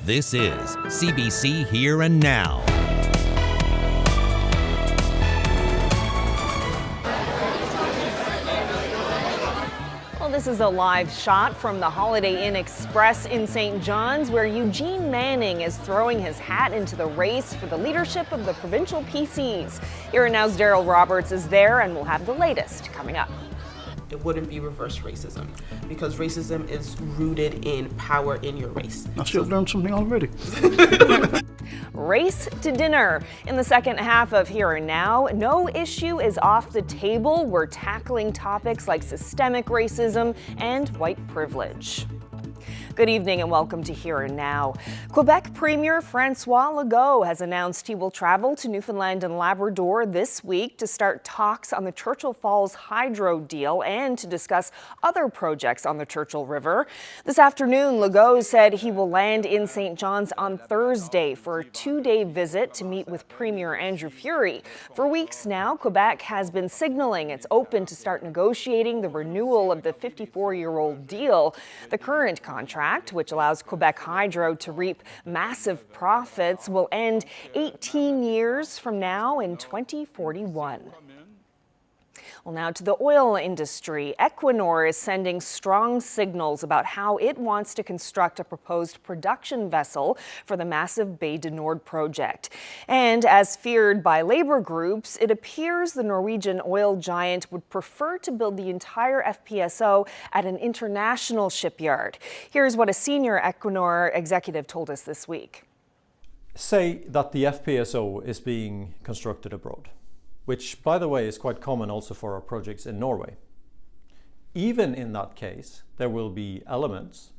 This is CBC Here and Now. Well, this is a live shot from the Holiday Inn Express in St. John's, where Eugene Manning is throwing his hat into the race for the leadership of the provincial PCs. Here and Now's Daryl Roberts is there, and we'll have the latest coming up. It wouldn't be reverse racism, because racism is rooted in power in your race. I should have learned something already. Race to dinner. In the second half of Here and Now, no issue is off the table. We're tackling topics like systemic racism and white privilege. Good evening and welcome to Here and Now. Quebec Premier François Legault has announced he will travel to Newfoundland and Labrador this week to start talks on the Churchill Falls hydro deal and to discuss other projects on the Churchill River. This afternoon, Legault said he will land in St. John's on Thursday for a two-day visit to meet with Premier Andrew Furey. For weeks now, Quebec has been signaling it's open to start negotiating the renewal of the 54-year-old deal. The current contract, which allows Quebec Hydro to reap massive profits, will end 18 years from now in 2041. Well, now to the oil industry. Equinor is sending strong signals about how it wants to construct a proposed production vessel for the massive Bay du Nord project. And as feared by labor groups, it appears the Norwegian oil giant would prefer to build the entire FPSO at an international shipyard. Here's what a senior Equinor executive told us this week. Say that the FPSO is being constructed abroad, which, by the way, is quite common also for our projects in Norway. Even in that case, there will be elements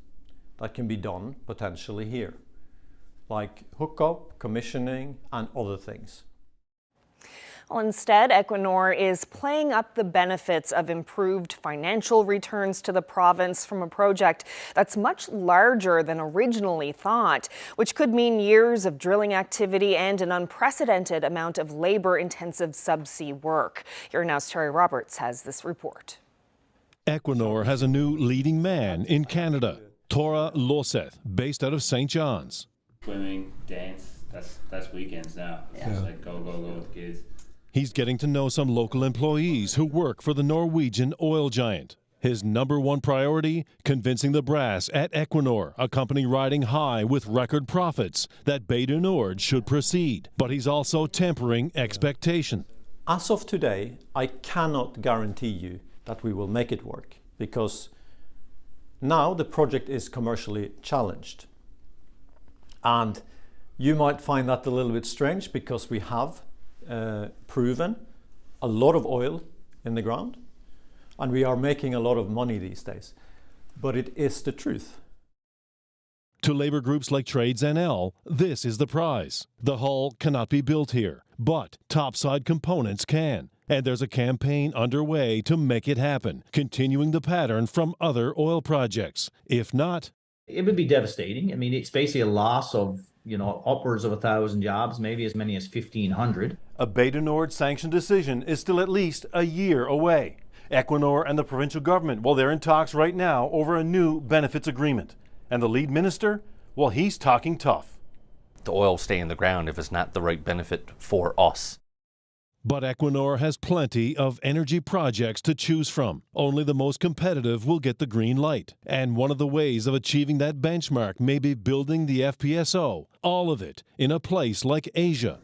that can be done potentially here, like hookup, commissioning, and other things. Well, instead, Equinor is playing up the benefits of improved financial returns to the province from a project that's much larger than originally thought, which could mean years of drilling activity and an unprecedented amount of labor-intensive subsea work. Here Now's Terry Roberts has this report. Equinor has a new leading man in Canada, Tora Loseth, based out of St. John's. Swimming, dance, that's weekends now. It's just like go with the kids. He's getting to know some local employees who work for the Norwegian oil giant. His number one priority, convincing the brass at Equinor, a company riding high with record profits, that Bay du Nord should proceed. But he's also tempering expectation. As of today, I cannot guarantee you that we will make it work, because now the project is commercially challenged. And you might find that a little bit strange, because we have proven a lot of oil in the ground, and we are making a lot of money these days. But it is the truth. To labor groups like Trades NL, this is the prize. The hull cannot be built here, but topside components can. And there's a campaign underway to make it happen, continuing the pattern from other oil projects. If not, it would be devastating. I mean, it's basically a loss of, upwards of 1,000 jobs, maybe as many as 1,500. A Bay du Nord sanction decision is still at least a year away. Equinor and the provincial government, well, they're in talks right now over a new benefits agreement. And the lead minister, well, he's talking tough. The oil stay in the ground if it's not the right benefit for us. But Equinor has plenty of energy projects to choose from. Only the most competitive will get the green light. And one of the ways of achieving that benchmark may be building the FPSO, all of it in a place like Asia.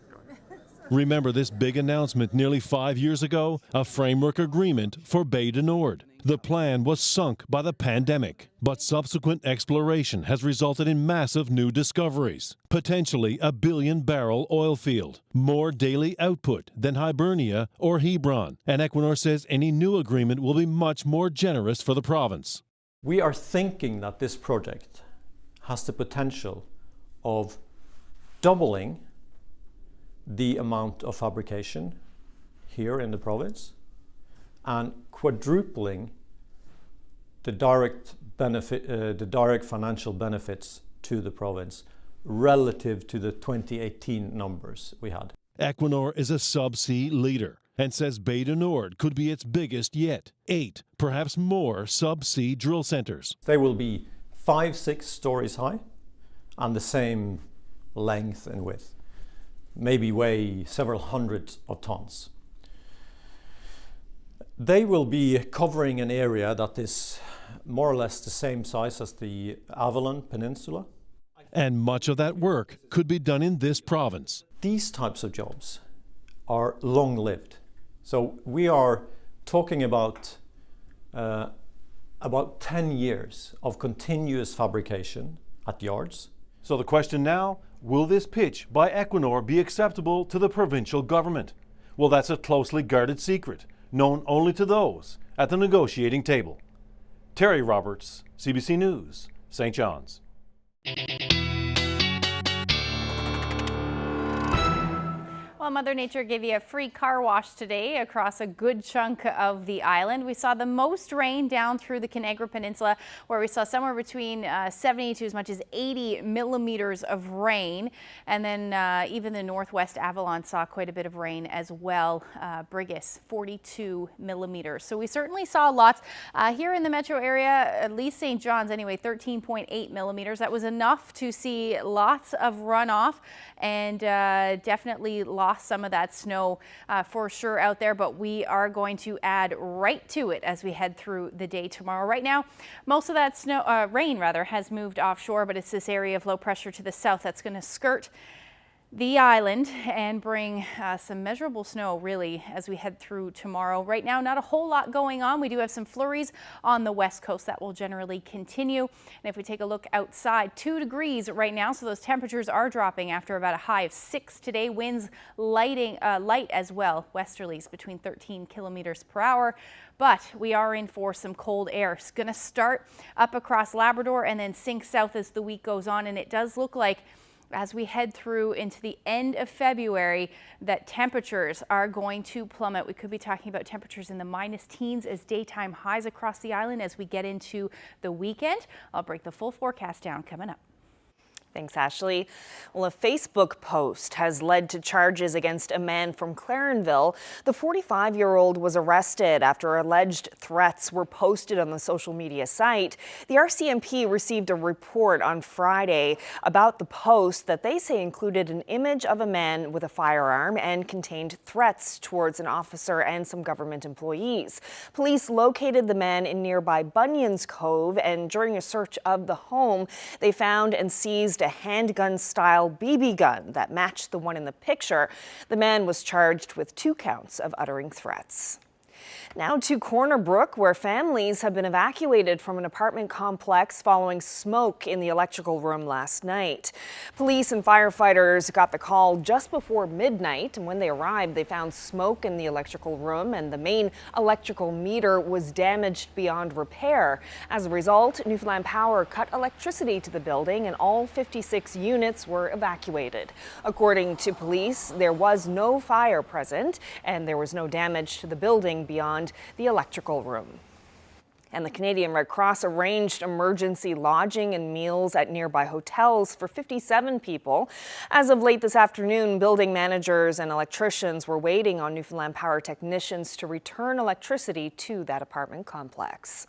Remember this big announcement nearly 5 years ago? A framework agreement for Bay du Nord. The plan was sunk by the pandemic, but subsequent exploration has resulted in massive new discoveries. Potentially a 1 billion-barrel oil field, more daily output than Hibernia or Hebron. And Equinor says any new agreement will be much more generous for the province. We are thinking that this project has the potential of doubling the amount of fabrication here in the province and quadrupling the direct financial benefits to the province relative to the 2018 numbers we had. Equinor is a subsea leader and says Bay du Nord could be its biggest yet. 8, perhaps more subsea drill centers. They will be 5-6 stories high, and the same length and width, maybe weigh several hundreds of tons. They will be covering an area that is more or less the same size as the Avalon Peninsula. And much of that work could be done in this province. These types of jobs are long-lived. So we are talking about 10 years of continuous fabrication at yards. So the question now, will this pitch by Equinor be acceptable to the provincial government? Well, that's a closely guarded secret, known only to those at the negotiating table. Terry Roberts, CBC News, St. John's. Well, Mother Nature gave you a free car wash today across a good chunk of the island. We saw the most rain down through the Conagra Peninsula, where we saw somewhere between 70 to as much as 80 millimeters of rain. And then even the Northwest Avalon saw quite a bit of rain as well. Brigus, 42 millimeters. So we certainly saw lots. Here in the metro area, at least St. John's anyway, 13.8 millimeters. That was enough to see lots of runoff and definitely lost some of that snow for sure out there, but we are going to add right to it as we head through the day tomorrow. Right now, most of that rain has moved offshore, but it's this area of low pressure to the south that's going to skirt the island and bring some measurable snow really as we head through tomorrow. Right now, not a whole lot going on. We do have some flurries on the west coast that will generally continue. And if we take a look outside, 2 degrees right now, so those temperatures are dropping after about a high of 6 today. Winds light as well, westerlies between 13 kilometers per hour. But we are in for some cold air. It's going to start up across Labrador and then sink south as the week goes on, and it does look like as we head through into the end of February, that temperatures are going to plummet. We could be talking about temperatures in the minus teens as daytime highs across the island as we get into the weekend. I'll break the full forecast down coming up. Thanks, Ashley. Well, a Facebook post has led to charges against a man from Clarenville. The 45-year-old was arrested after alleged threats were posted on the social media site. The RCMP received a report on Friday about the post that they say included an image of a man with a firearm and contained threats towards an officer and some government employees. Police located the man in nearby Bunyan's Cove, and during a search of the home, they found and seized a handgun-style BB gun that matched the one in the picture. The man was charged with 2 counts of uttering threats. Now to Corner Brook, where families have been evacuated from an apartment complex following smoke in the electrical room last night. Police and firefighters got the call just before midnight, and when they arrived, they found smoke in the electrical room, and the main electrical meter was damaged beyond repair. As a result, Newfoundland Power cut electricity to the building, and all 56 units were evacuated. According to police, there was no fire present, and there was no damage to the building beyond the electrical room. And the Canadian Red Cross arranged emergency lodging and meals at nearby hotels for 57 people. As of late this afternoon, building managers and electricians were waiting on Newfoundland Power technicians to return electricity to that apartment complex.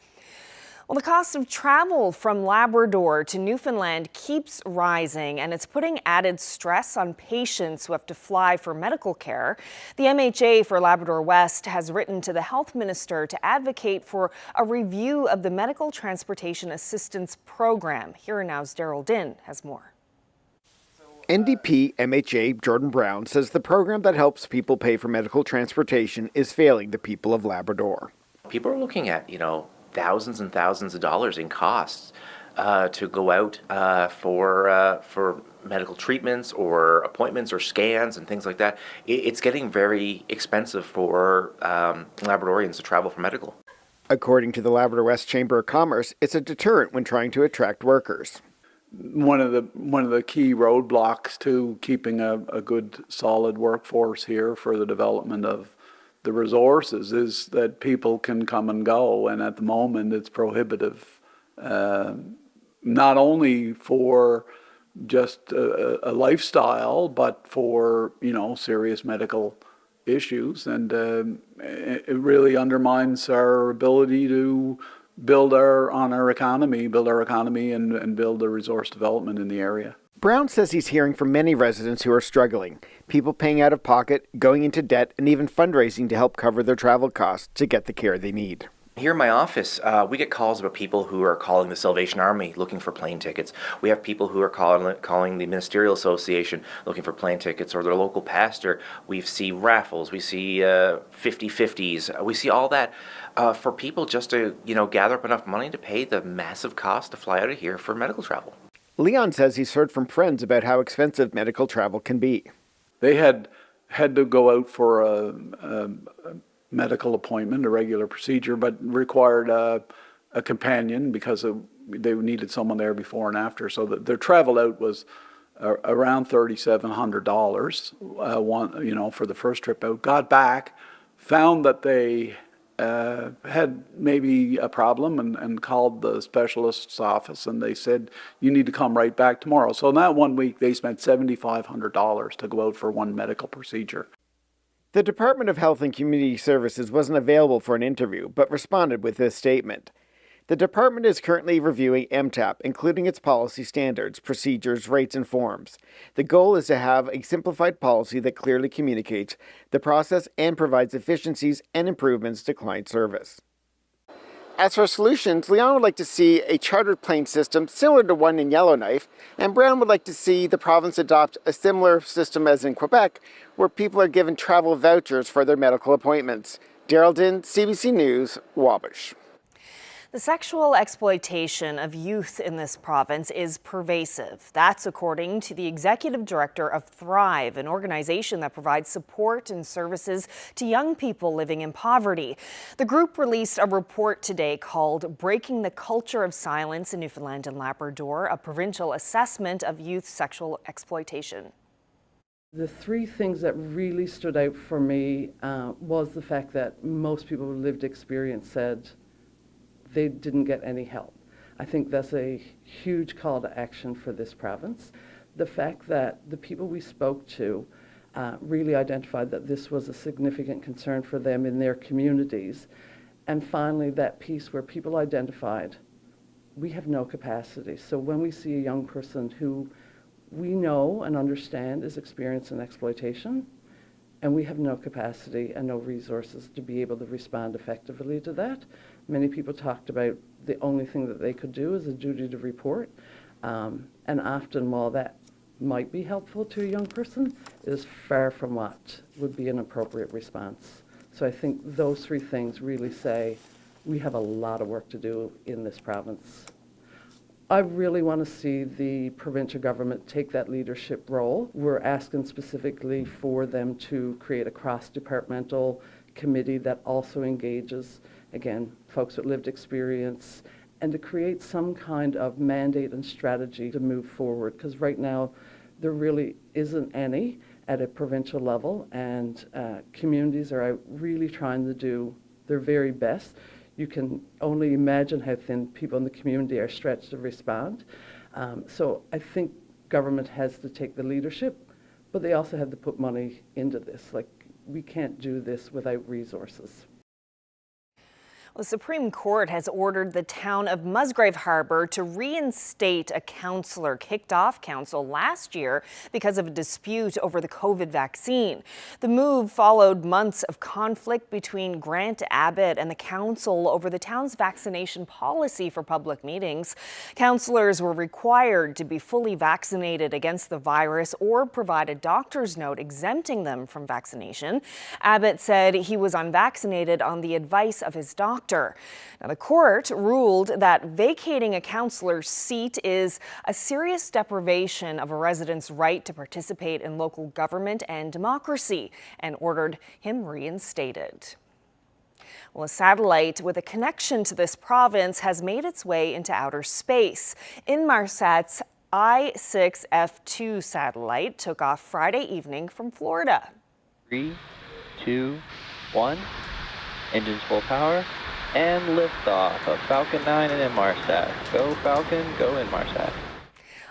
Well, the cost of travel from Labrador to Newfoundland keeps rising, and it's putting added stress on patients who have to fly for medical care. The MHA for Labrador West has written to the health minister to advocate for a review of the Medical Transportation Assistance Program. Here Now's Daryl Din has more. NDP MHA Jordan Brown says the program that helps people pay for medical transportation is failing the people of Labrador. People are looking at, thousands and thousands of dollars in costs to go out for medical treatments or appointments or scans and things like that. It's getting very expensive for Labradorians to travel for medical. According to the Labrador West Chamber of Commerce, it's a deterrent when trying to attract workers. One of the key roadblocks to keeping a good solid workforce here for the development of the resources is that people can come and go, and at the moment it's prohibitive, not only for just a lifestyle, but for serious medical issues, and it really undermines our ability to build our economy and build the resource development in the area. Brown says he's hearing from many residents who are struggling, people paying out of pocket, going into debt, and even fundraising to help cover their travel costs to get the care they need. Here in my office, we get calls about people who are calling the Salvation Army looking for plane tickets. We have people who are calling the Ministerial Association looking for plane tickets, or their local pastor. We see raffles, we see 50-50s, we see all that for people just to gather up enough money to pay the massive cost to fly out of here for medical travel. Leon says he's heard from friends about how expensive medical travel can be. They had to go out for a medical appointment, a regular procedure, but required a companion because they needed someone there before and after. So their travel out was around $3,700 for the first trip out. Got back, found that they had maybe a problem and called the specialist's office, and they said, you need to come right back tomorrow. So in that 1 week, they spent $7,500 to go out for one medical procedure. The Department of Health and Community Services wasn't available for an interview, but responded with this statement. The department is currently reviewing MTAP, including its policy standards, procedures, rates, and forms. The goal is to have a simplified policy that clearly communicates the process and provides efficiencies and improvements to client service. As for solutions, Leon would like to see a chartered plane system similar to one in Yellowknife, and Brown would like to see the province adopt a similar system as in Quebec, where people are given travel vouchers for their medical appointments. Geraldine, CBC News, Wabash. The sexual exploitation of youth in this province is pervasive. That's according to the executive director of Thrive, an organization that provides support and services to young people living in poverty. The group released a report today called Breaking the Culture of Silence in Newfoundland and Labrador, a provincial assessment of youth sexual exploitation. The three things that really stood out for me was the fact that most people with lived experience said they didn't get any help. I think that's a huge call to action for this province. The fact that the people we spoke to really identified that this was a significant concern for them in their communities. And finally, that piece where people identified, we have no capacity. So when we see a young person who we know and understand is experiencing exploitation, and we have no capacity and no resources to be able to respond effectively to that. Many people talked about the only thing that they could do is a duty to report. And often, while that might be helpful to a young person, it is far from what would be an appropriate response. So I think those three things really say we have a lot of work to do in this province. I really want to see the provincial government take that leadership role. We're asking specifically for them to create a cross-departmental committee that also engages, again, folks with lived experience, and to create some kind of mandate and strategy to move forward, because right now there really isn't any at a provincial level, and communities are out really trying to do their very best. You can only imagine how thin people in the community are stretched to respond. So I think government has to take the leadership, but they also have to put money into this. Like, we can't do this without resources. The Supreme Court has ordered the town of Musgrave Harbour to reinstate a councillor kicked off council last year because of a dispute over the COVID vaccine. The move followed months of conflict between Grant Abbott and the council over the town's vaccination policy for public meetings. Councillors were required to be fully vaccinated against the virus or provide a doctor's note exempting them from vaccination. Abbott said he was unvaccinated on the advice of his doctor. Now, the court ruled that vacating a councillor's seat is a serious deprivation of a resident's right to participate in local government and democracy and ordered him reinstated. Well, a satellite with a connection to this province has made its way into outer space. Inmarsat's I-6F2 satellite took off Friday evening from Florida. 3, 2, 1, engines full power. And liftoff of Falcon 9 and Inmarsat. Go Falcon, go Inmarsat.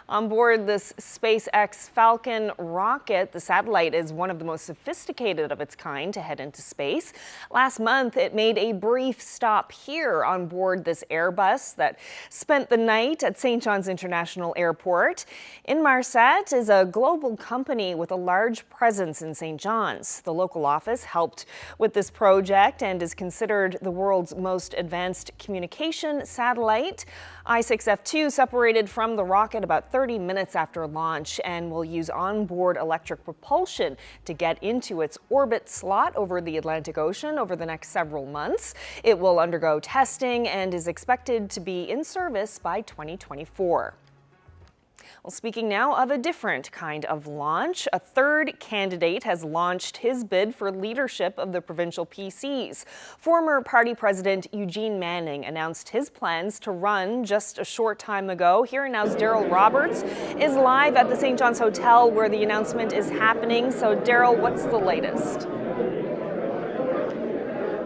On board this SpaceX Falcon rocket, the satellite is one of the most sophisticated of its kind to head into space. Last month, it made a brief stop here on board this Airbus that spent the night at St. John's International Airport. Inmarsat is a global company with a large presence in St. John's. The local office helped with this project and is considered the world's most advanced communication satellite. I-6F2 separated from the rocket about 30 minutes after launch and will use onboard electric propulsion to get into its orbit slot over the Atlantic Ocean over the next several months. It will undergo testing and is expected to be in service by 2024. Well, speaking now of a different kind of launch, a third candidate has launched his bid for leadership of the provincial PCs. Former party president Eugene Manning announced his plans to run just a short time ago. Here and Now's Daryl Roberts is live at the St. John's Hotel where the announcement is happening. So, Daryl, what's the latest?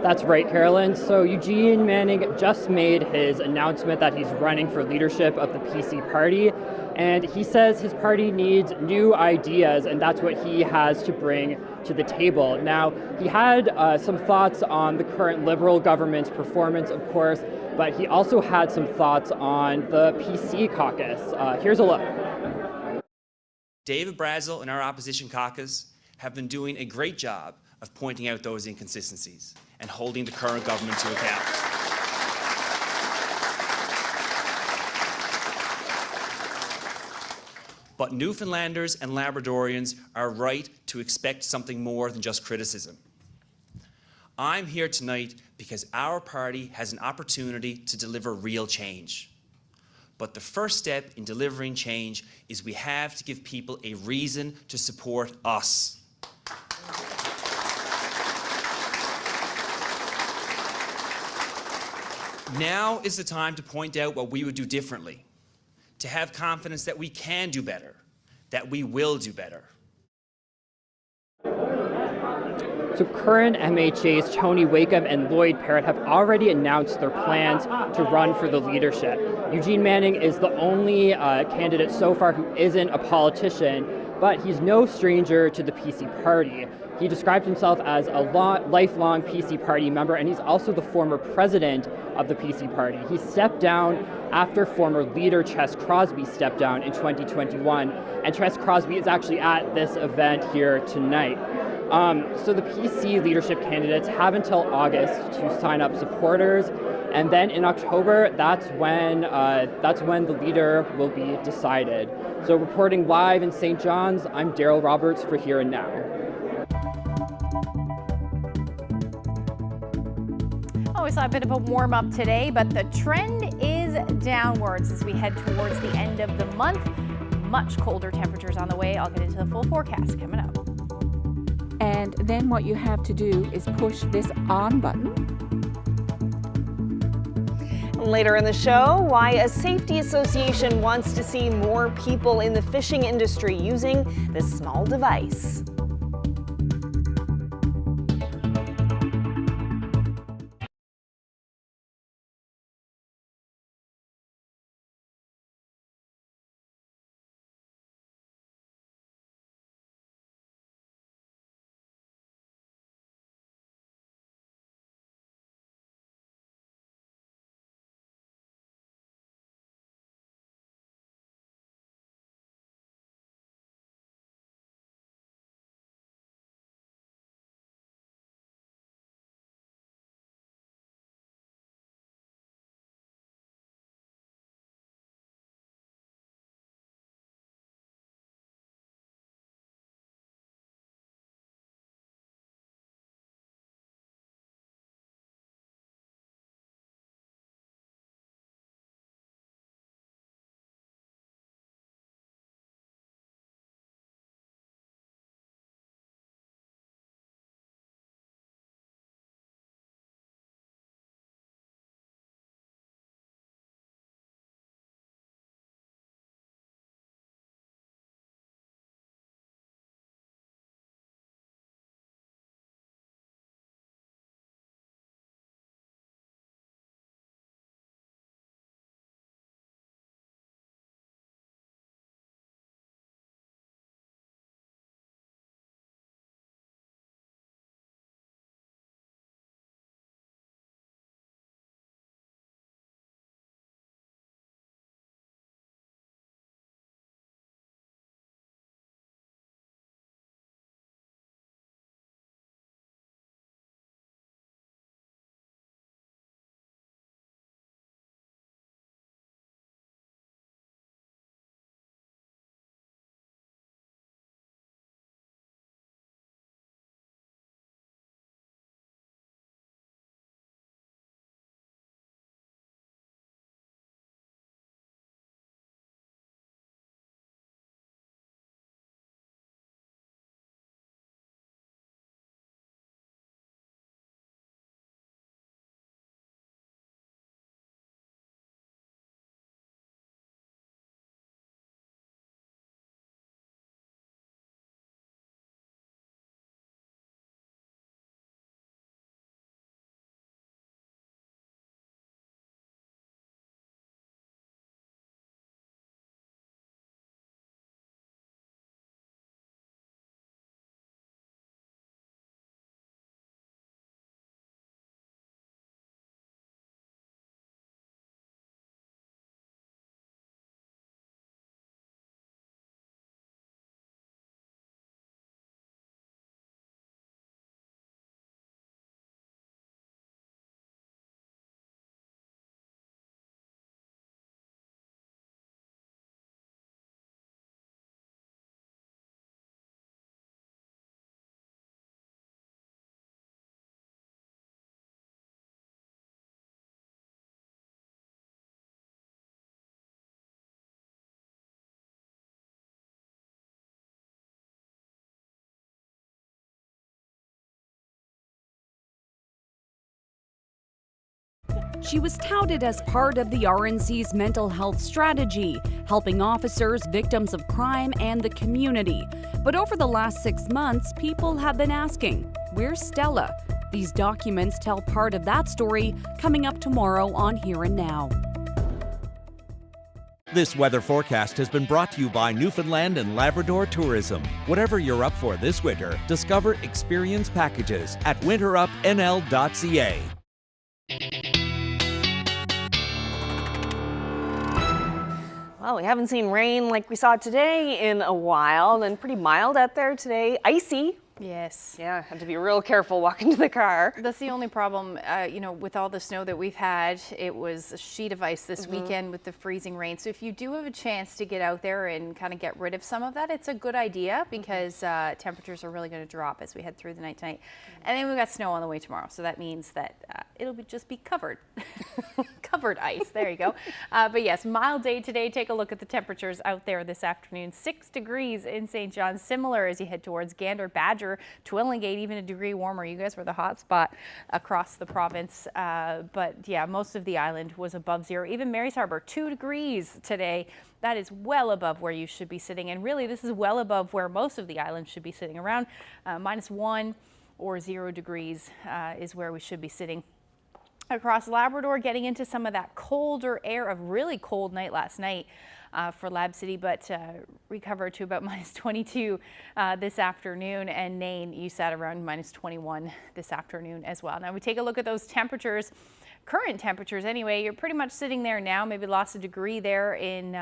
That's right, Carolyn. So Eugene Manning just made his announcement that he's running for leadership of the PC party. And he says his party needs new ideas, and that's what he has to bring to the table. Now, he had some thoughts on the current Liberal government's performance, of course, but he also had some thoughts on the PC caucus. Here's a look. David Brazel and our opposition caucus have been doing a great job of pointing out those inconsistencies and holding the current government to account. But Newfoundlanders and Labradorians are right to expect something more than just criticism. I'm here tonight because our party has an opportunity to deliver real change. But the first step in delivering change is we have to give people a reason to support us. Now is the time to point out what we would do differently, to have confidence that we can do better, that we will do better. So current MHAs Tony Wakeham and Lloyd Parrott have already announced their plans to run for the leadership. Eugene Manning is the only candidate so far who isn't a politician, but he's no stranger to the PC party. He described himself as a lifelong PC party member, and he's also the former president of the PC party. He stepped down after former leader Ches Crosby stepped down in 2021, and Ches Crosby is actually at this event here tonight. So the PC leadership candidates have until August to sign up supporters, and then in October, that's when the leader will be decided. So reporting live in St. John's, I'm Daryl Roberts for Here and Now. Oh, we saw a bit of a warm-up today, but the trend is downwards as we head towards the end of the month. Much colder temperatures on the way. I'll get into the full forecast coming up. And then what you have to do is push this on button. Later in the show, why a safety association wants to see more people in the fishing industry using this small device. She was touted as part of the RNC's mental health strategy, helping officers, victims of crime, and the community. But over the last 6 months, people have been asking, where's Stella? These documents tell part of that story, coming up tomorrow on Here and Now. This weather forecast has been brought to you by Newfoundland and Labrador Tourism. Whatever you're up for this winter, discover experience packages at winterupnl.ca. Well, we haven't seen rain like we saw today in a while, and pretty mild out there today. Icy. Yes. Yeah, have to be real careful walking to the car. That's the only problem, with all the snow that we've had. It was a sheet of ice this weekend with the freezing rain. So if you do have a chance to get out there and kind of get rid of some of that, it's a good idea because temperatures are really going to drop as we head through the night tonight. And then we've got snow on the way tomorrow. So that means that it'll just be covered. Covered ice. There you go. But yes, mild day today. Take a look at the temperatures out there this afternoon. 6 degrees in St. John, similar as you head towards Gander, Badger, Twillingate, even a degree warmer. You guys were the hot spot across the province. But yeah, most of the island was above zero. Even Mary's Harbour, 2 degrees today. That is well above where you should be sitting. And really, this is well above where most of the island should be sitting. Around -1 or 0 degrees is where we should be sitting. Across Labrador, getting into some of that colder air. A really cold night last night for Lab City, but recovered to about -22 this afternoon. And Nain, you sat around -21 this afternoon as well. Now we take a look at those temperatures, current temperatures anyway. You're pretty much sitting there now, maybe lost a degree there in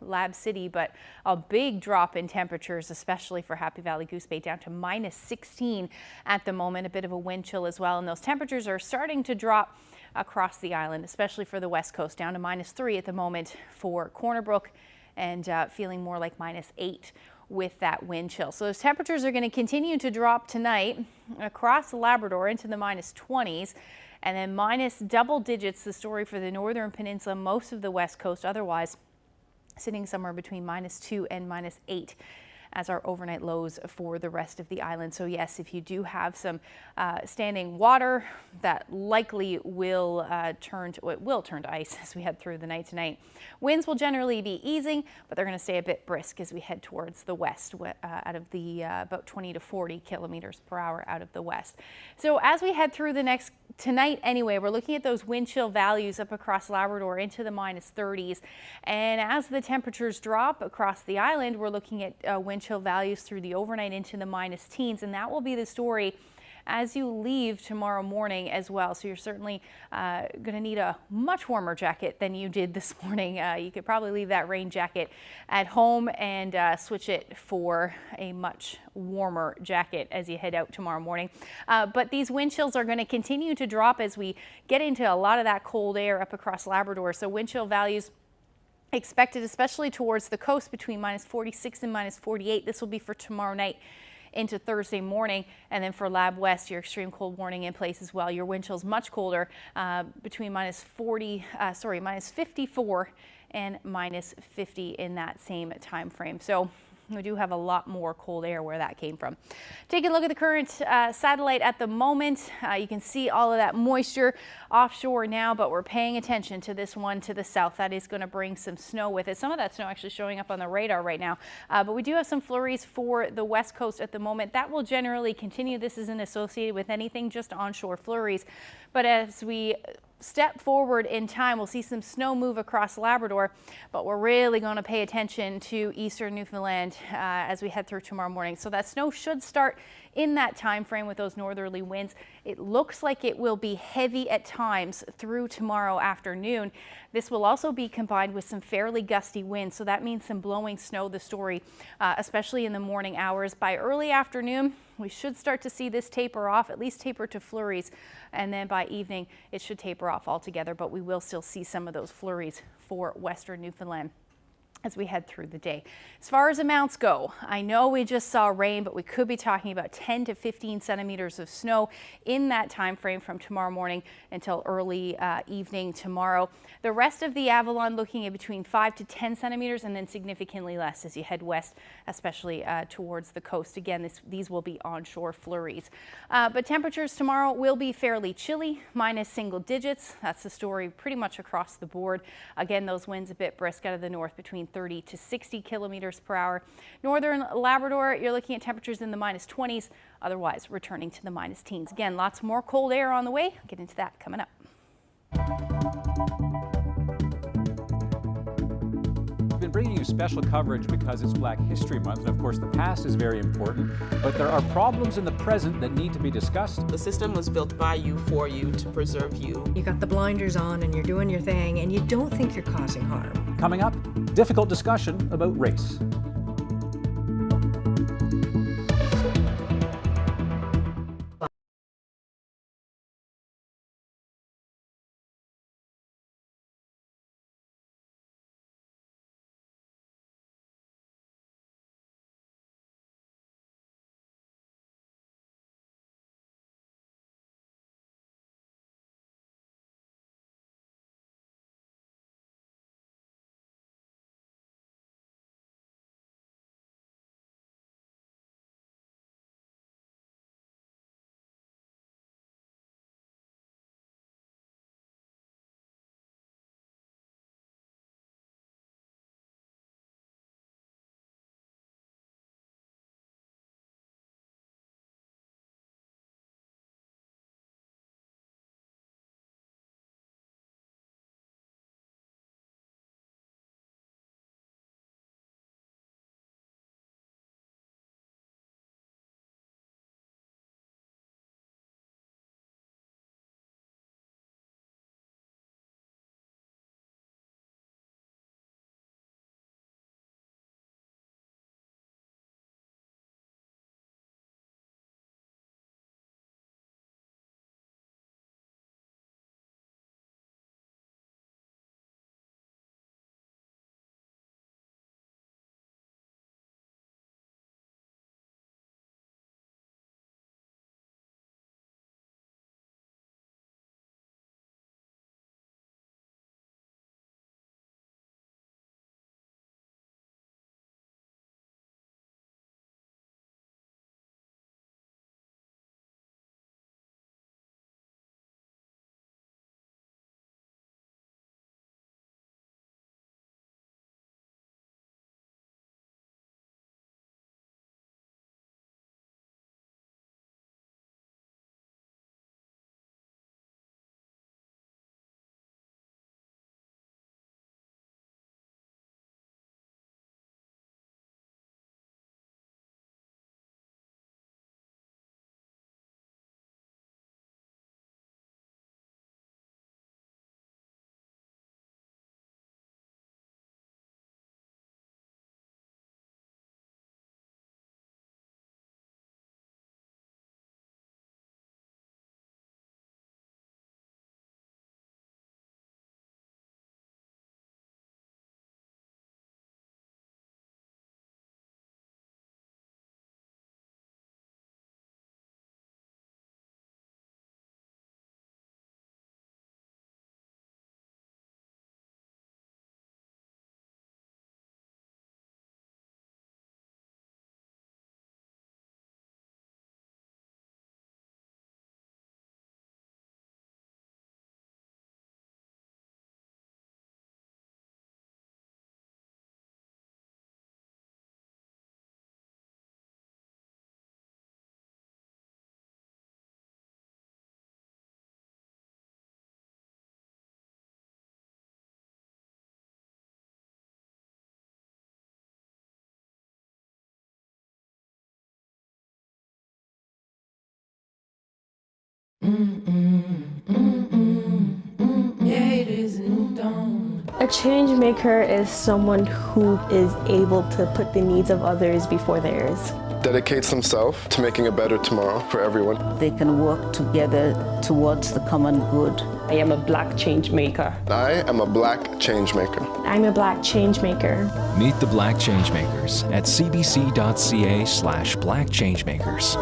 Lab City, but a big drop in temperatures, especially for Happy Valley Goose Bay, down to -16 at the moment. A bit of a wind chill as well, and those temperatures are starting to drop across the island, especially for the west coast, down to -3 at the moment for Corner Brook, and feeling more like -8 with that wind chill. So those temperatures are going to continue to drop tonight across Labrador into the -20s. And then minus double digits, the story for the northern peninsula, most of the west coast otherwise sitting somewhere between -2 and -8 as our overnight lows for the rest of the island. So yes, if you do have some standing water, that likely will turn to ice as we head through the night tonight. Winds will generally be easing, but they're going to stay a bit brisk as we head towards the west, out of the about 20 to 40 kilometers per hour out of the west. So as we head through tonight anyway, we're looking at those wind chill values up across Labrador into the -30s. And as the temperatures drop across the island, we're looking at wind chill values through the overnight into the -teens. And that will be the story as you leave tomorrow morning as well. So you're certainly going to need a much warmer jacket than you did this morning. You could probably leave that rain jacket at home and switch it for a much warmer jacket as you head out tomorrow morning. But these wind chills are going to continue to drop as we get into a lot of that cold air up across Labrador. So wind chill values expected, especially towards the coast, between -46 and -48. This will be for tomorrow night into Thursday morning. And then for Lab West, your extreme cold warning in place as well. Your wind chills much colder, between -54 and -50 in that same time frame. So we do have a lot more cold air where that came from. Taking a look at the current satellite at the moment, you can see all of that moisture offshore now, but we're paying attention to this one to the south. That is going to bring some snow with it. Some of that snow actually showing up on the radar right now, but we do have some flurries for the west coast at the moment. That will generally continue. This isn't associated with anything, just onshore flurries. But as we step forward in time, we'll see some snow move across Labrador, but we're really going to pay attention to eastern Newfoundland as we head through tomorrow morning. So that snow should start in that time frame with those northerly winds. It looks like it will be heavy at times through tomorrow afternoon. This will also be combined with some fairly gusty winds, so that means some blowing snow, the story, especially in the morning hours. By early afternoon, we should start to see this taper off, at least taper to flurries, and then by evening it should taper off altogether, but we will still see some of those flurries for western Newfoundland. as we head through the day. As far as amounts go, I know we just saw rain, but we could be talking about 10 to 15 centimeters of snow in that time frame from tomorrow morning until early evening tomorrow. The rest of the Avalon looking at between 5 to 10 centimeters and then significantly less as you head west, especially towards the coast. Again, these will be onshore flurries. But temperatures tomorrow will be fairly chilly, minus single digits. That's the story pretty much across the board. Again, those winds a bit brisk out of the north between 30 to 60 kilometers per hour. Northern Labrador, you're looking at temperatures in the minus 20s, otherwise returning to the minus teens. Again, lots more cold air on the way. I'll get into that coming up. We've been bringing you special coverage because it's Black History Month, and of course the past is very important, but there are problems in the present that need to be discussed. The system was built by you, for you, to preserve you. You got the blinders on and you're doing your thing and you don't think you're causing harm. Coming up, difficult discussion about race. A change maker is someone who is able to put the needs of others before theirs. dedicates themselves to making a better tomorrow for everyone. They can work together towards the common good. I am a Black change maker. I am a Black change maker. I'm a Black change maker. Meet the Black Changemakers at cbc.ca/Black Changemakers.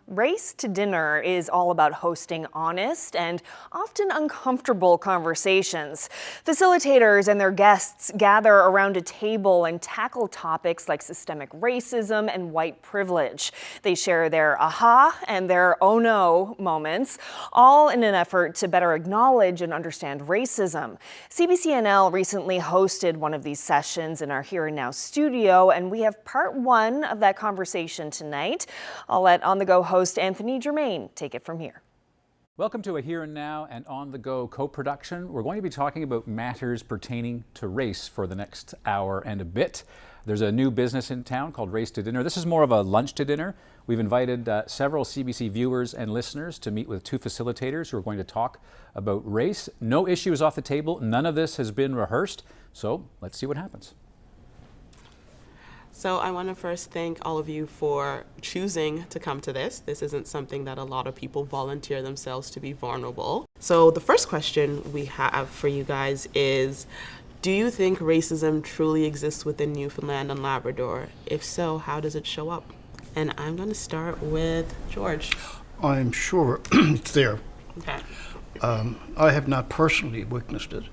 Race to Dinner is all about hosting honest and often uncomfortable conversations. Facilitators and their guests gather around a table and tackle topics like systemic racism and white privilege. They share their aha and their oh no moments, all in an effort to better acknowledge and understand racism. CBCNL recently hosted one of these sessions in our Here and Now studio, and we have part one of that conversation tonight. I'll let On The Go host Anthony Germain take it from here. Welcome to a Here and Now and On The Go co-production. We're going to be talking about matters pertaining to race for the next hour and a bit. There's a new business in town called Race to Dinner. This is more of a lunch to dinner. We've invited several CBC viewers and listeners to meet with two facilitators who are going to talk about race. No issue is off the table. None of this has been rehearsed. So let's see what happens. So I want to first thank all of you for choosing to come to this. This isn't something that a lot of people volunteer themselves to be vulnerable. So the first question we have for you guys is, do you think racism truly exists within Newfoundland and Labrador? If so, how does it show up? And I'm going to start with George. I'm sure it's there. Okay. I have not personally witnessed it,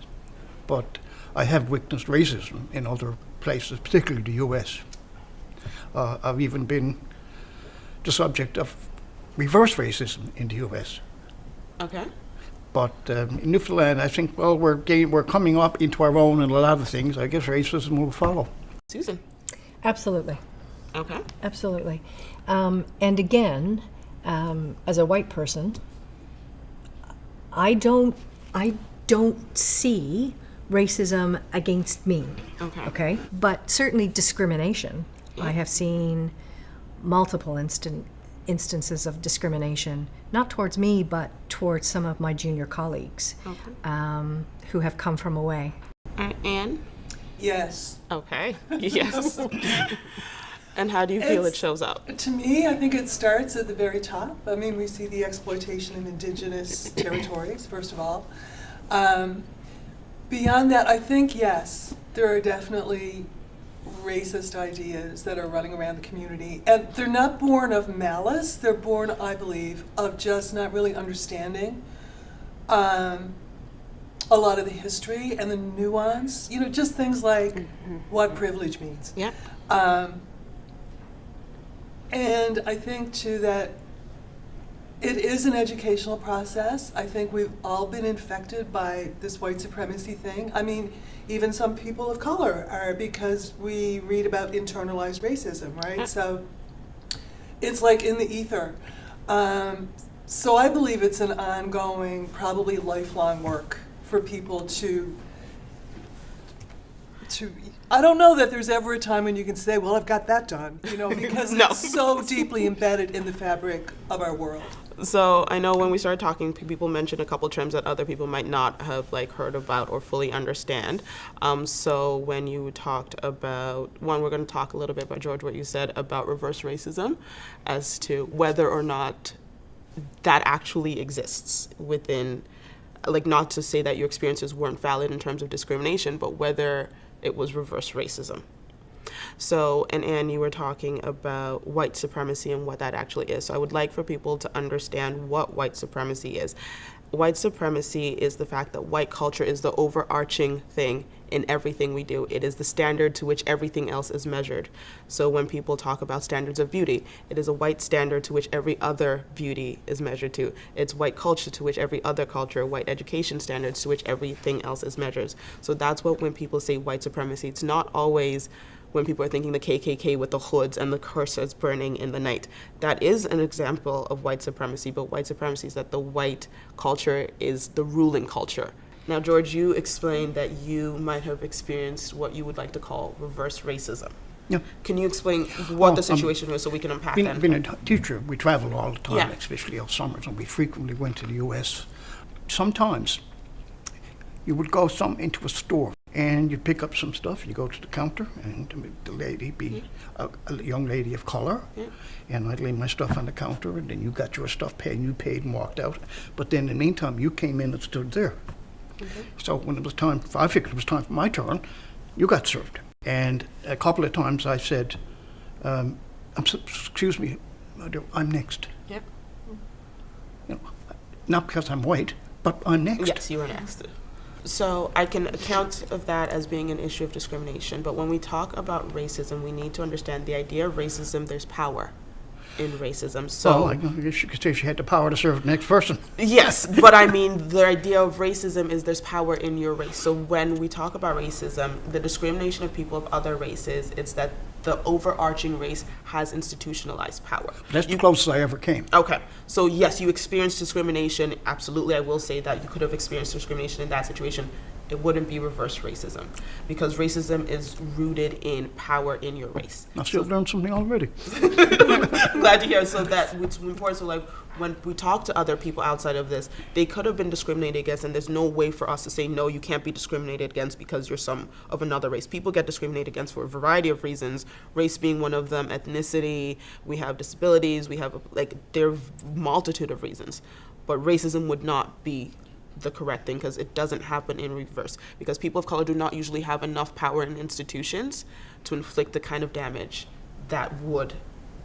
but I have witnessed racism in other places, particularly the US. I've even been the subject of reverse racism in the US. Okay. But in Newfoundland, I think, well, we're coming up into our own in a lot of things. I guess racism will follow. Susan. Absolutely. Okay. Absolutely. And again, as a white person, I don't see racism against me. Okay. Okay. But certainly discrimination. Yeah. I have seen multiple instances of discrimination, not towards me, but towards some of my junior colleagues, who have come from away. Anne? Yes. Okay. Yes. And how do you feel it shows up? To me, I think it starts at the very top. I mean, we see the exploitation in Indigenous territories, first of all. Beyond that, I think, yes, there are definitely racist ideas that are running around the community. And they're not born of malice. They're born, I believe, of just not really understanding a lot of the history and the nuance. You know, just things like what privilege means. Yeah. And I think, too, that it is an educational process. I think we've all been infected by this white supremacy thing. I mean, even some people of color are, because we read about internalized racism, right? So it's like in the ether. So I believe it's an ongoing, probably lifelong work for people to I don't know that there's ever a time when you can say, well, I've got that done, you know, because No. it's so deeply embedded in the fabric of our world. So I know when we started talking, people mentioned a couple terms that other people might not have heard about or fully understand. So when you talked about, one, we're going to talk a little bit about, George, what you said about reverse racism, as to whether or not that actually exists within, not to say that your experiences weren't valid in terms of discrimination, but whether it was reverse racism. So, and Anne, you were talking about white supremacy and what that actually is. So I would like for people to understand what white supremacy is. White supremacy is the fact that white culture is the overarching thing in everything we do. It is the standard to which everything else is measured. So when people talk about standards of beauty, it is a white standard to which every other beauty is measured to. It's white culture to which every other culture, white education standards to which everything else is measured. So that's what, when people say white supremacy, it's not always when people are thinking the KKK with the hoods and the cursors burning in the night. That is an example of white supremacy, but white supremacy is that the white culture is the ruling culture. Now, George, you explained that you might have experienced what you would like to call reverse racism. Yeah. Can you explain what the situation was so we can unpack that? Being a teacher, we travel all the time, Yeah. especially all summers, and we frequently went to the US. sometimes you would go into a store and you'd pick up some stuff. You go to the counter, and the lady be a young lady of color, and I'd lay my stuff on the counter, and then you got your stuff paid, and you paid and walked out. But then in the meantime, you came in and stood there. So when it was time, I figured it was time for my turn, you got served. And a couple of times I said, excuse me, I'm next. Yep. You know, not because I'm white, but I'm next. Yes, you are next. So I can account of that as being an issue of discrimination, but when we talk about racism, we need to understand the idea of racism, there's power in racism. So, well, I guess you could say she had the power to serve the next person. Yes, but I mean, the idea of racism is there's power in your race. So when we talk about racism, the discrimination of people of other races, it's that the overarching race has institutionalized power. That's the closest I ever came. Okay, so yes, you experienced discrimination. Absolutely, I will say that you could have experienced discrimination in that situation. It wouldn't be reverse racism, because racism is rooted in power in your race. I've still learned something already. Glad to hear. So that's what's important. So like when we talk to other people outside of this, they could have been discriminated against, and there's no way for us to say, no, you can't be discriminated against because you're some of another race. People get discriminated against for a variety of reasons, race being one of them, ethnicity, we have disabilities, we have, like, there are a multitude of reasons. But racism would not be the correct thing, because it doesn't happen in reverse, because people of color do not usually have enough power in institutions to inflict the kind of damage that would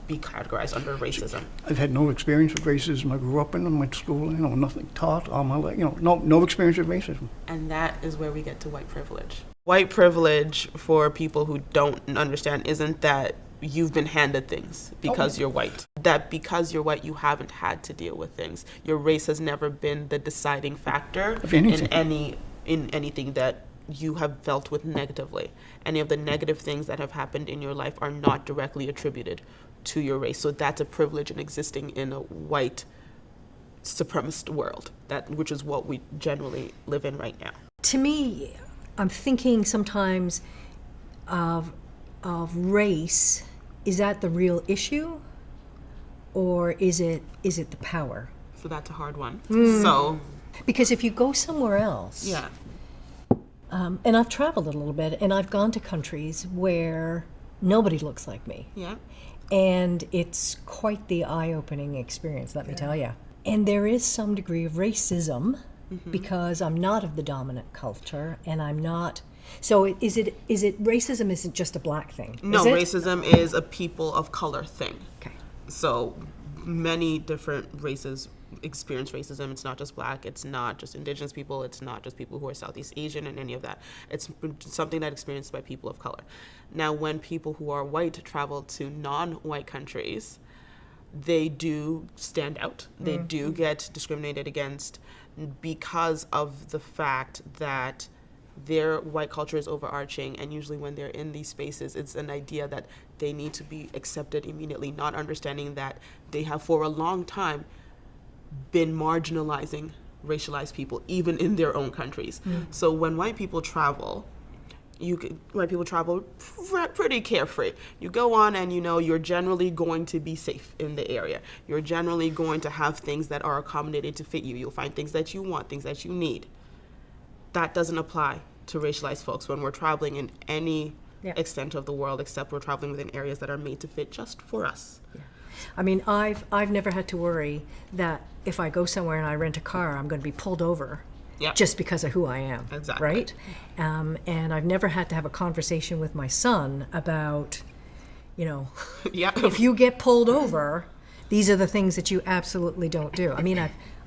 be categorized under racism. I've had no experience with racism. I grew up in and went to school, nothing taught all my life, no experience with racism. And that is where we get to white privilege. White privilege, for people who don't understand, isn't that you've been handed things because you're white. That because you're white, you haven't had to deal with things. Your race has never been the deciding factor in anything that you have felt with negatively. Any of the negative things that have happened in your life are not directly attributed to your race. So that's a privilege in existing in a white supremacist world, which is what we generally live in right now. To me, I'm thinking sometimes of race. Is that the real issue, or is it the power? So that's a hard one. So, because if you go somewhere else, yeah. And I've traveled a little bit, and I've gone to countries where nobody looks like me. Yeah. And it's quite the eye-opening experience, let me tell you. And there is some degree of racism because I'm not of the dominant culture, and I'm not. So is it racism isn't just a black thing? No, racism is a people of color thing. Okay. So many different races experience racism. It's not just black, it's not just indigenous people, it's not just people who are Southeast Asian and any of that. It's something that's experienced by people of color. Now, when people who are white travel to non-white countries, they do stand out. They do get discriminated against because of the fact that their white culture is overarching, and usually when they're in these spaces, it's an idea that they need to be accepted immediately, not understanding that they have for a long time been marginalizing racialized people, even in their own countries. So when white people travel, pretty carefree. You go on and you're generally going to be safe in the area. You're generally going to have things that are accommodated to fit you. You'll find things that you want, things that you need. That doesn't apply to racialized folks when we're traveling in any extent of the world, except we're traveling within areas that are made to fit just for us. Yeah. I mean, I've never had to worry that if I go somewhere and I rent a car, I'm going to be pulled over just because of who I am. Exactly. Right? And I've never had to have a conversation with my son about, if you get pulled over, these are the things that you absolutely don't do. I mean,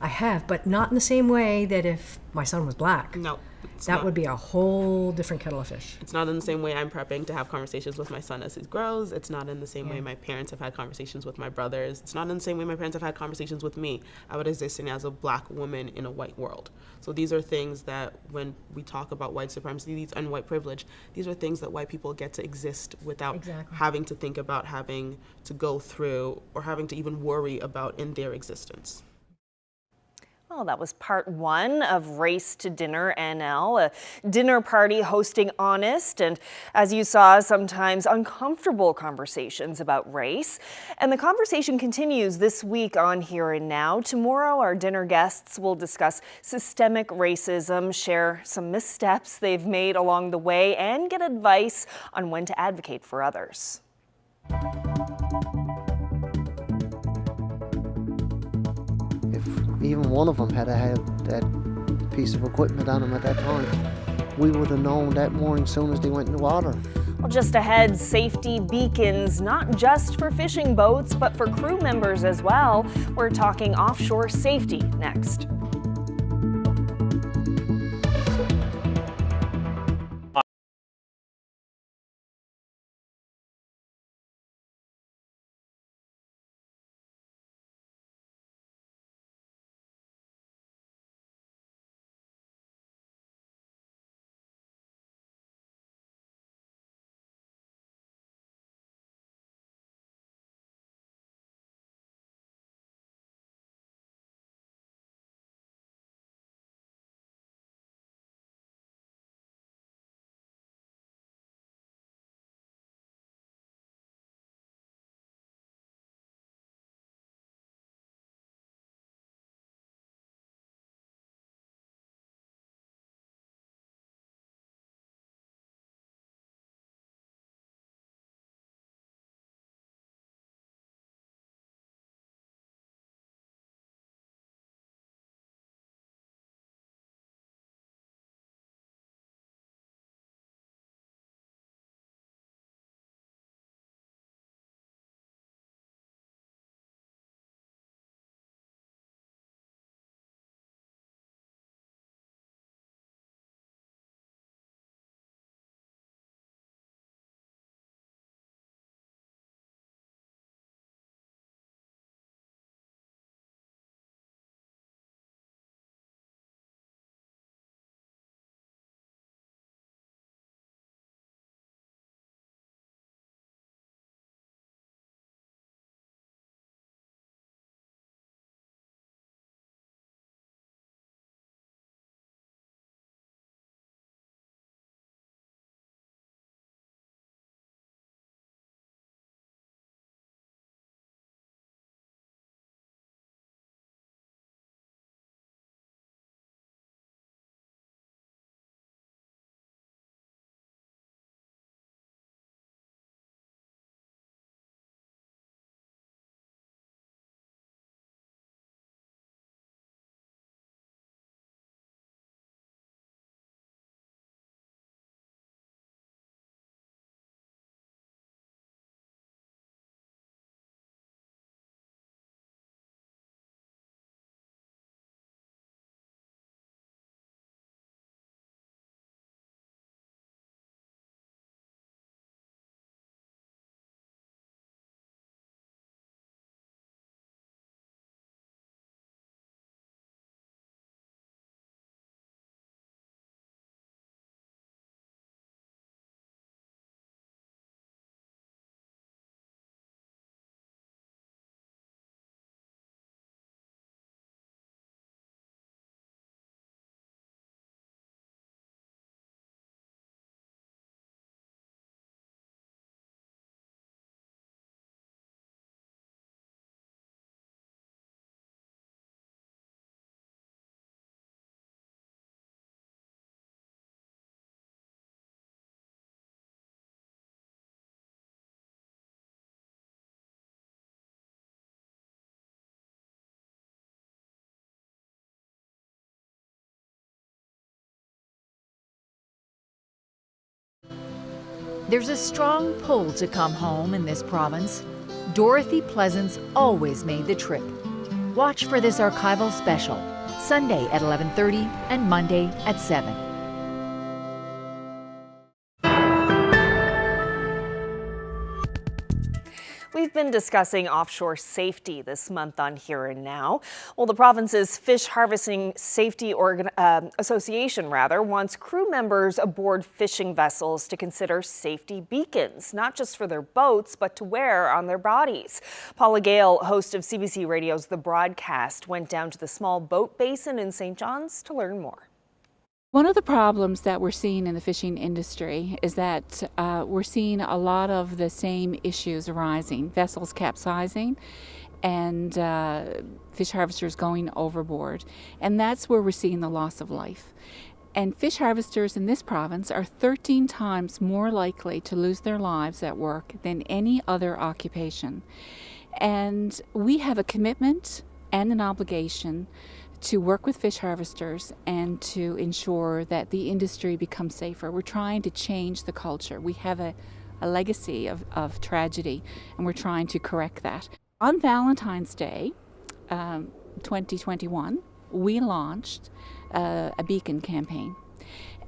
I have, but not in the same way that if my son was black. No. That would be a whole different kettle of fish. It's not in the same way I'm prepping to have conversations with my son as he grows. It's not in the same way my parents have had conversations with my brothers. It's not in the same way my parents have had conversations with me about existing as a black woman in a white world. So these are things that when we talk about white supremacy and white privilege, these are things that white people get to exist without having to think about, having to go through, or having to even worry about in their existence. Well, that was part one of Race to Dinner NL, a dinner party hosting honest and, as you saw, sometimes uncomfortable conversations about race. And the conversation continues this week on Here and Now. Tomorrow, our dinner guests will discuss systemic racism, share some missteps they've made along the way, and get advice on when to advocate for others. Even one of them had had that piece of equipment on them at that time, we would have known that morning as soon as they went in the water. Well, just ahead, safety beacons, not just for fishing boats, but for crew members as well. We're talking offshore safety next. There's a strong pull to come home in this province. Dorothy Pleasance always made the trip. Watch for this archival special, Sunday at 11:30 and Monday at 7. We've been discussing offshore safety this month on Here and Now. Well, the province's Fish Harvesting Safety Association wants crew members aboard fishing vessels to consider safety beacons, not just for their boats, but to wear on their bodies. Paula Gale, host of CBC Radio's The Broadcast, went down to the small boat basin in St. John's to learn more. One of the problems that we're seeing in the fishing industry is that we're seeing a lot of the same issues arising, vessels capsizing and fish harvesters going overboard. And that's where we're seeing the loss of life. And fish harvesters in this province are 13 times more likely to lose their lives at work than any other occupation. And we have a commitment and an obligation to work with fish harvesters and to ensure that the industry becomes safer. We're trying to change the culture. We have a legacy of tragedy, and we're trying to correct that. On Valentine's Day, 2021, we launched a beacon campaign.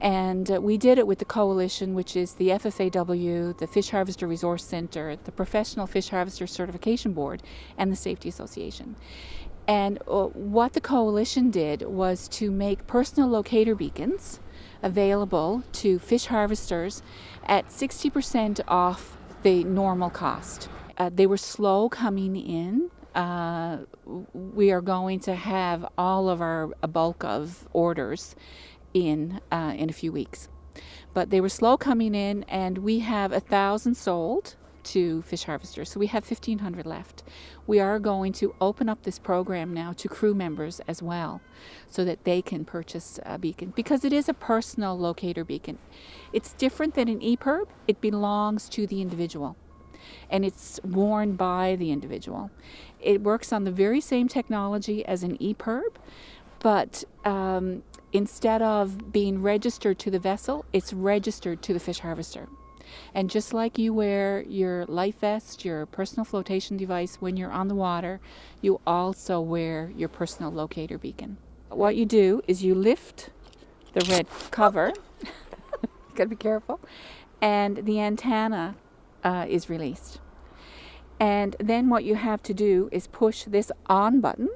And we did it with the coalition, which is the FFAW, the Fish Harvester Resource Centre, the Professional Fish Harvester Certification Board, and the Safety Association. And what the coalition did was to make personal locator beacons available to fish harvesters at 60% off the normal cost. They were slow coming in. We are going to have all of a bulk of orders in a few weeks. But they were slow coming in, and we have 1,000 sold to fish harvesters, so we have 1,500 left. We are going to open up this program now to crew members as well, so that they can purchase a beacon, because it is a personal locator beacon. It's different than an EPIRB. It belongs to the individual, and it's worn by the individual. It works on the very same technology as an EPIRB, but instead of being registered to the vessel, it's registered to the fish harvester. And just like you wear your life vest, your personal flotation device when you're on the water, you also wear your personal locator beacon. What you do is you lift the red cover, gotta be careful, and the antenna is released. And then what you have to do is push this on button,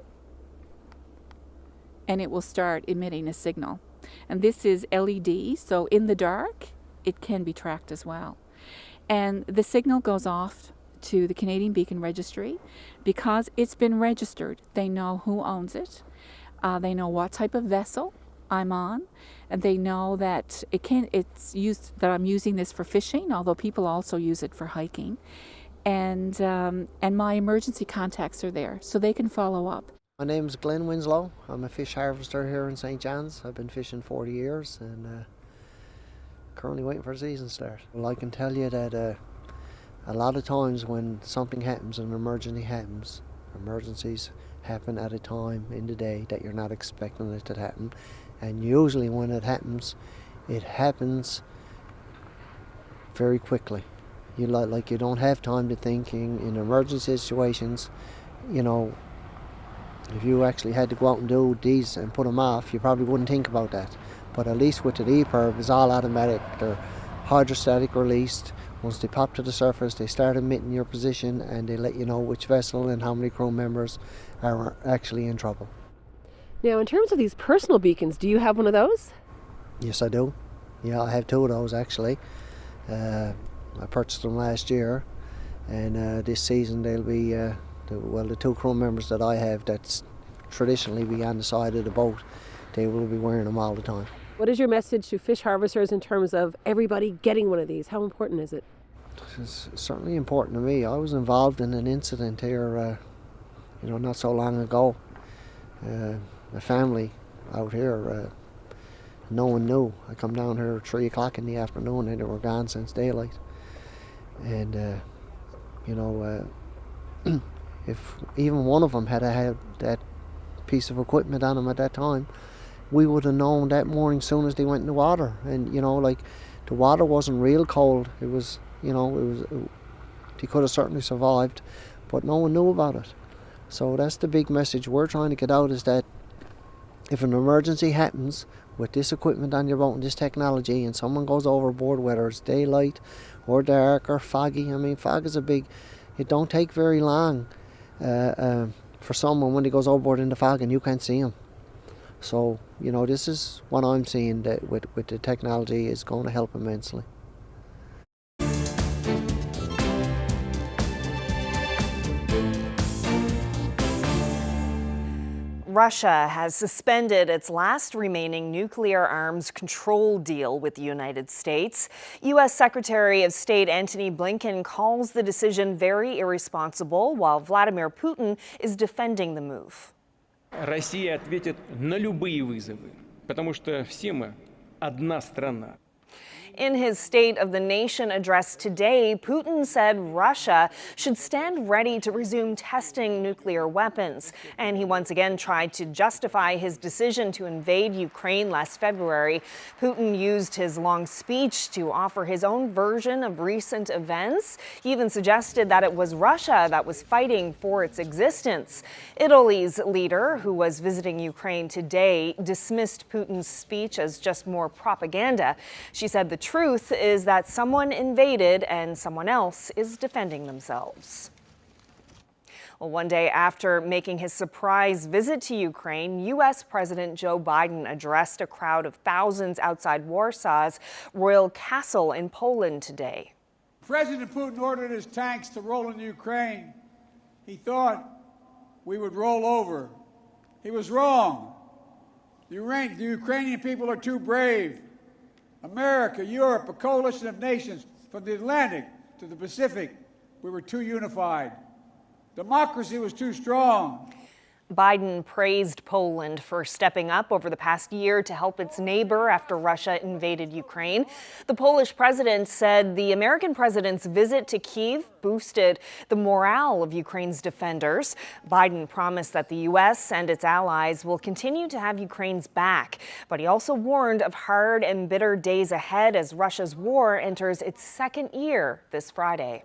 and it will start emitting a signal. And this is LED, so in the dark, it can be tracked as well. And the signal goes off to the Canadian Beacon Registry. Because it's been registered, they know who owns it. They know what type of vessel I'm on, and they know that that I'm using this for fishing, although people also use it for hiking. And my emergency contacts are there, so they can follow up. My name's Glenn Winslow. I'm a fish harvester here in St. John's. I've been fishing 40 years and currently waiting for the season start. Well, I can tell you that a lot of times when something happens, an emergency happens, emergencies happen at a time in the day that you're not expecting it to happen. And usually when it happens very quickly. You don't have time to think. In emergency situations, you know, if you actually had to go out and do these and put them off, you probably wouldn't think about that. But at least with the EPIRB, it's all automatic. They're hydrostatic released. Once they pop to the surface, they start emitting your position, and they let you know which vessel and how many crew members are actually in trouble. Now, in terms of these personal beacons, do you have one of those? Yes, I do. Yeah, I have two of those actually. I purchased them last year, and this season they'll be, the two crew members that I have that's traditionally be on the side of the boat, they will be wearing them all the time. What is your message to fish harvesters in terms of everybody getting one of these? How important is it? It's certainly important to me. I was involved in an incident here, not so long ago. A family out here, no one knew. I come down here at 3 o'clock in the afternoon and they were gone since daylight. And, if even one of them had had that piece of equipment on them at that time, we would have known that morning as soon as they went in the water. And the water wasn't real cold. It was, they could have certainly survived, but no one knew about it. So that's the big message we're trying to get out, is that if an emergency happens with this equipment on your boat and this technology, and someone goes overboard, whether it's daylight or dark or foggy. I mean, fog is a big It don't take very long for someone when he goes overboard in the fog and you can't see him. So, you know, this is what I'm seeing that with the technology is going to help immensely. Russia has suspended its last remaining nuclear arms control deal with the United States. U.S. Secretary of State Antony Blinken calls the decision very irresponsible, while Vladimir Putin is defending the move. Россия ответит на любые вызовы, потому что все мы одна страна. In his State of the Nation address today, Putin said Russia should stand ready to resume testing nuclear weapons. And he once again tried to justify his decision to invade Ukraine last February. Putin used his long speech to offer his own version of recent events. He even suggested that it was Russia that was fighting for its existence. Italy's leader, who was visiting Ukraine today, dismissed Putin's speech as just more propaganda. She said the truth is that someone invaded and someone else is defending themselves. Well, one day after making his surprise visit to Ukraine, U.S. President Joe Biden addressed a crowd of thousands outside Warsaw's Royal Castle in Poland today. President Putin ordered his tanks to roll into Ukraine. He thought we would roll over. He was wrong. The Ukrainian people are too brave. America, Europe, a coalition of nations from the Atlantic to the Pacific, we were too unified. Democracy was too strong. Biden praised Poland for stepping up over the past year to help its neighbor after Russia invaded Ukraine. The Polish president said the American president's visit to Kyiv boosted the morale of Ukraine's defenders. Biden promised that the U.S. and its allies will continue to have Ukraine's back, but he also warned of hard and bitter days ahead as Russia's war enters its second year this Friday.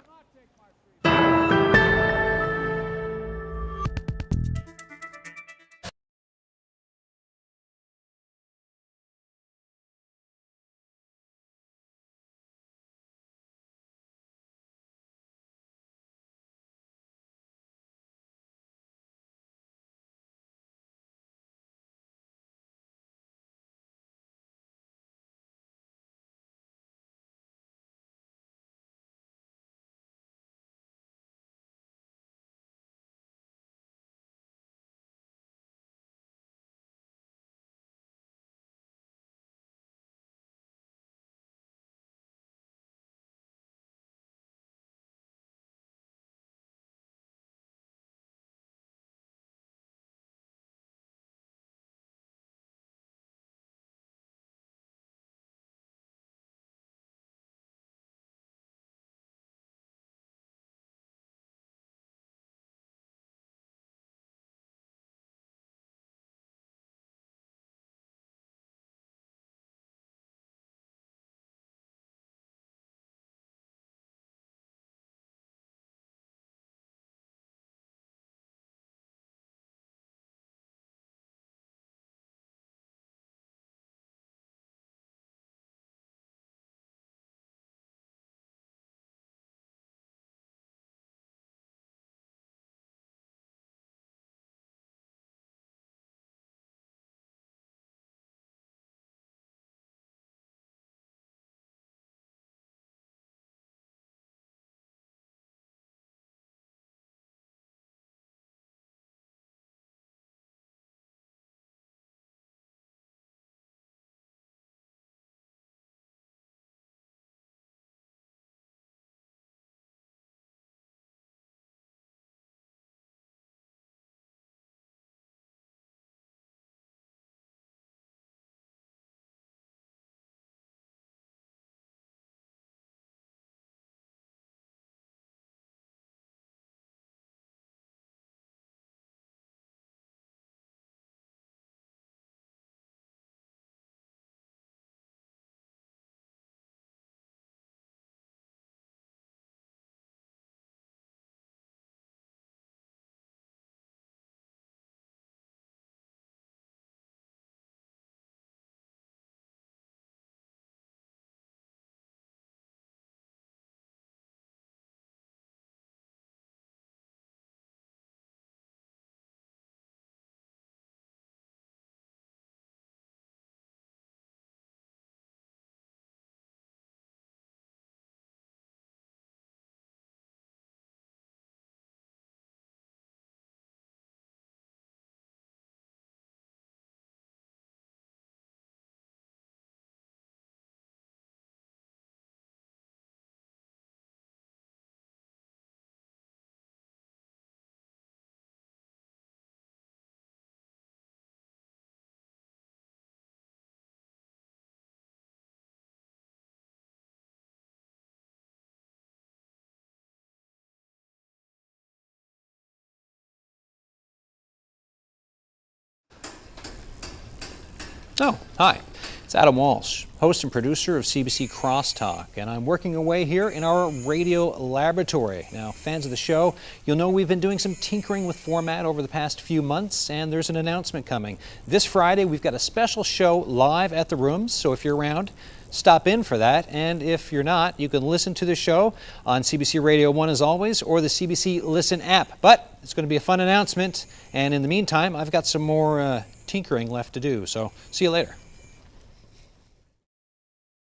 Oh, hi. It's Adam Walsh, host and producer of CBC Crosstalk, and I'm working away here in our radio laboratory. Now, fans of the show, you'll know we've been doing some tinkering with format over the past few months, and there's an announcement coming. This Friday, we've got a special show live at the Rooms, so if you're around, stop in for that. And if you're not, you can listen to the show on CBC Radio 1 as always, or the CBC Listen app. But it's going to be a fun announcement, and in the meantime, I've got some more tinkering left to do, so see you later.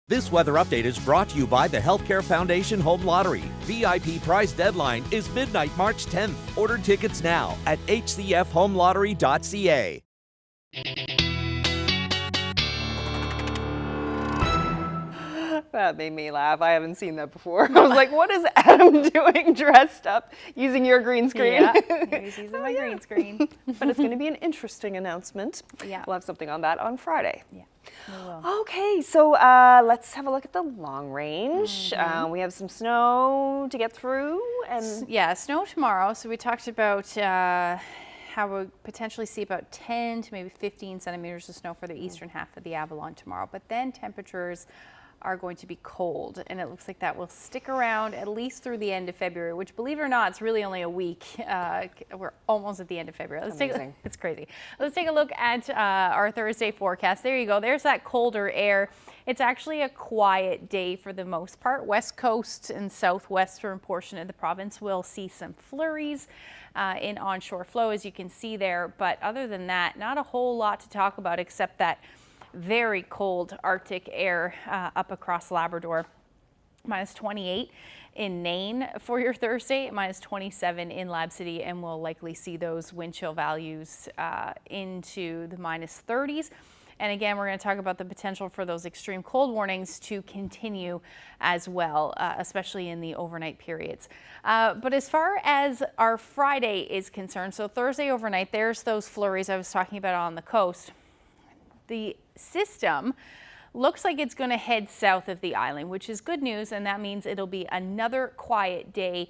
This weather update is brought to you by the Healthcare Foundation Home Lottery. VIP prize deadline is midnight, March 10th. Order tickets now at hcfhomelottery.ca. That made me laugh. I haven't seen that before. I was like, what is Adam doing dressed up using your green screen? Yeah, he's using my green screen. But it's going to be an interesting announcement. Yeah. We'll have something on that on Friday. Yeah, we will. Okay, so let's have a look at the long range. We have some snow to get through. And yeah, snow tomorrow. So we talked about how we'll potentially see about 10 to maybe 15 centimeters of snow for the eastern half of the Avalon tomorrow. But then temperatures are going to be cold, and it looks like that will stick around at least through the end of February, which, believe it or not, it's really only a week. We're almost at the end of February. It's crazy. Let's take a look at our Thursday forecast. There you go. There's that colder air. It's actually a quiet day for the most part. West coast and southwestern portion of the province will see some flurries in onshore flow, as you can see there. But other than that, not a whole lot to talk about except that very cold Arctic air up across Labrador. Minus 28 in Nain for your Thursday, minus 27 in Lab City, and we'll likely see those wind chill values into the minus 30s. And again, we're going to talk about the potential for those extreme cold warnings to continue as well, especially in the overnight periods. But as far as our Friday is concerned, so Thursday overnight, there's those flurries I was talking about on the coast. The system looks like it's going to head south of the island, which is good news, and that means it'll be another quiet day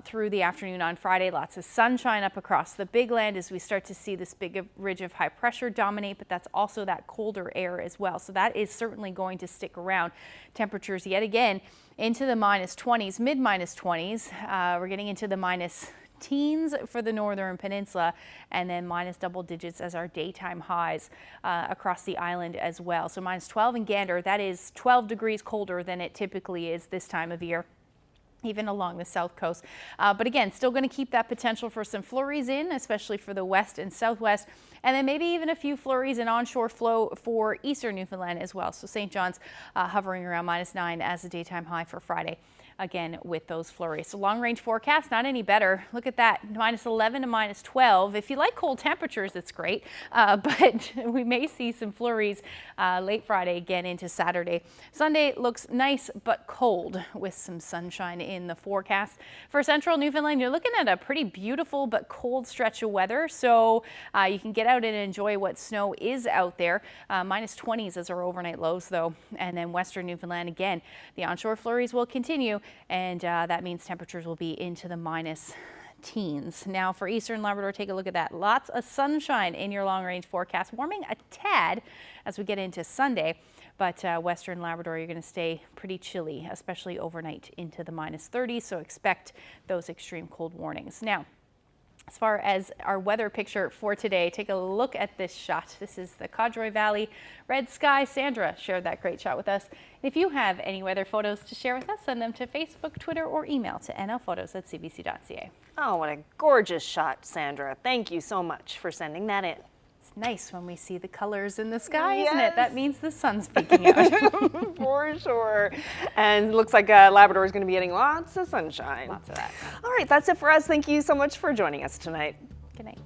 through the afternoon on Friday. Lots of sunshine up across the Big Land as we start to see this big ridge of high pressure dominate, but that's also that colder air as well. So that is certainly going to stick around. Temperatures yet again into the minus 20s, mid minus 20s. We're getting into the minus teens for the northern peninsula, and then minus double digits as our daytime highs across the island as well. So minus 12 in Gander, that is 12 degrees colder than it typically is this time of year, even along the south coast. But again, still going to keep that potential for some flurries in, especially for the west and southwest, and then maybe even a few flurries in onshore flow for eastern Newfoundland as well. So St. John's hovering around minus 9 as the daytime high for Friday. Again, with those flurries. So long range forecast, not any better. Look at that, minus 11 to minus 12. If you like cold temperatures, it's great. But we may see some flurries late Friday again into Saturday. Sunday looks nice but cold with some sunshine in the forecast. For central Newfoundland, you're looking at a pretty beautiful but cold stretch of weather. So you can get out and enjoy what snow is out there. Minus 20s as our overnight lows though. And then western Newfoundland again, the onshore flurries will continue. And that means temperatures will be into the minus teens. Now for eastern Labrador, take a look at that. Lots of sunshine in your long range forecast, warming a tad as we get into Sunday. But western Labrador, you're going to stay pretty chilly, especially overnight into the minus 30s. So expect those extreme cold warnings. Now, as far as our weather picture for today, take a look at this shot. This is the Codroy Valley, red sky. Sandra shared that great shot with us. If you have any weather photos to share with us, send them to Facebook, Twitter, or email to nlphotos@cbc.ca. oh, what a gorgeous shot, Sandra. Thank you so much for sending that in. It's nice when we see the colors in the sky, isn't it? That means the sun's peeking out. For sure. And it looks like Labrador is going to be getting lots of sunshine. Lots of that. All right, that's it for us. Thank you so much for joining us tonight. Good night.